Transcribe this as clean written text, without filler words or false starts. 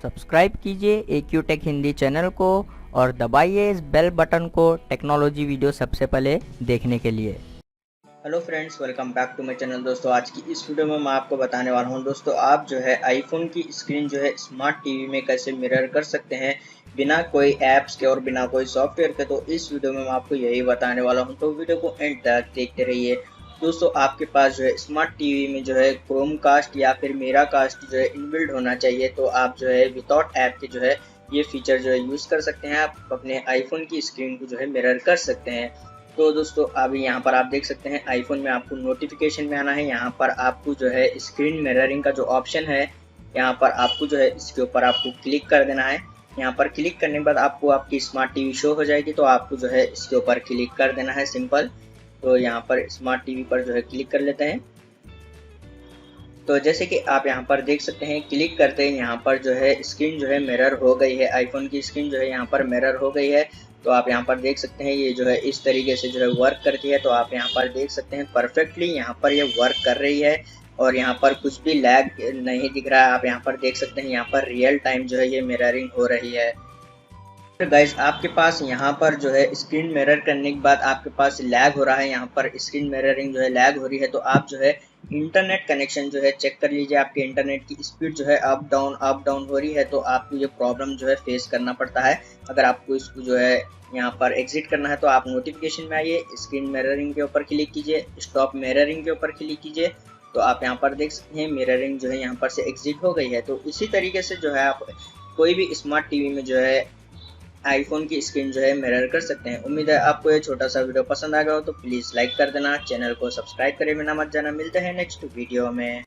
Subscribe कीजिए AQ take Hindi channel को और दबाइए इस बेल बटन को टेक्नोलॉजी वीडियो सबसे पहले देखने के लिए। Hello friends, welcome back to my channel. दोस्तों, आज की इस वीडियो में मैं आपको बताने वाला हूं दोस्तों, आप जो है आईफोन की स्क्रीन जो है स्मार्ट टीवी में कैसे मिरर कर सकते हैं बिना कोई ऐप्स के और बिना कोई सॉफ्टवेयर के। तो इस वीडियो में मैं आपको यही बताने वाला हूं, तो वीडियो को एंड तक देखते रहिए। दोस्तों, आपके पास जो है स्मार्ट टीवी में जो है क्रोमकास्ट या फिर मिराकास्ट जो है इनबिल्ड होना चाहिए। तो आप जो है विदाउट ऐप के जो है ये फीचर जो है यूज़ कर सकते हैं। आप अपने आईफोन की स्क्रीन को जो है मिरर कर सकते हैं। तो दोस्तों, अभी यहाँ पर आप देख सकते हैं आईफोन में आपको नोटिफिकेशन में आना है। यहाँ पर आपको जो है स्क्रीन मिररिंग का जो ऑप्शन है, यहाँ पर आपको जो है इसके ऊपर आपको क्लिक कर देना है। यहाँ पर क्लिक करने के बाद आपको आपकी स्मार्ट टीवी शो हो जाएगी। तो आपको जो है इसके ऊपर क्लिक कर देना है, सिंपल। तो यहाँ पर स्मार्ट टीवी पर जो है क्लिक कर लेते हैं। तो जैसे कि आप यहाँ पर देख सकते हैं, क्लिक करते हैं यहाँ पर जो है स्क्रीन जो है मिरर हो गई है। आईफोन की स्क्रीन जो है यहाँ पर मिरर हो गई है। तो आप यहाँ पर देख सकते हैं ये जो है इस तरीके से जो है वर्क करती है। तो आप यहाँ पर देख सकते हैं परफेक्टली यहाँ पर ये वर्क कर रही है और यहाँ पर कुछ भी लैग नहीं दिख रहा है। आप यहाँ पर देख सकते हैं यहाँ पर रियल टाइम जो है ये मिररिंग हो रही है। गाइस, आपके पास यहाँ पर जो है स्क्रीन मिरर करने के बाद आपके पास लैग हो रहा है, यहाँ पर स्क्रीन मिररिंग जो है लैग हो रही है। तो आप जो है इंटरनेट कनेक्शन जो है चेक कर लीजिए। आपके इंटरनेट की स्पीड जो है अप डाउन हो रही है। तो आपको ये प्रॉब्लम जो है फेस करना पड़ता है। अगर आपको इसको जो है यहाँ पर एग्जिट करना है तो आप नोटिफिकेशन में आइए, स्क्रीन मिररिंग के ऊपर क्लिक कीजिए, स्टॉप मिररिंग के ऊपर क्लिक कीजिए। तो आप यहाँ पर देख सकते हैं मिररिंग जो है यहाँ पर से एग्जिट हो गई है। तो इसी तरीके से जो है आप कोई भी स्मार्ट टीवी में जो है आईफोन की स्क्रीन जो है मिरर कर सकते हैं। उम्मीद है आपको ये छोटा सा वीडियो पसंद आ गया हो, तो प्लीज़ लाइक कर देना, चैनल को सब्सक्राइब करे बिना मत जाना। मिलते हैं नेक्स्ट वीडियो में।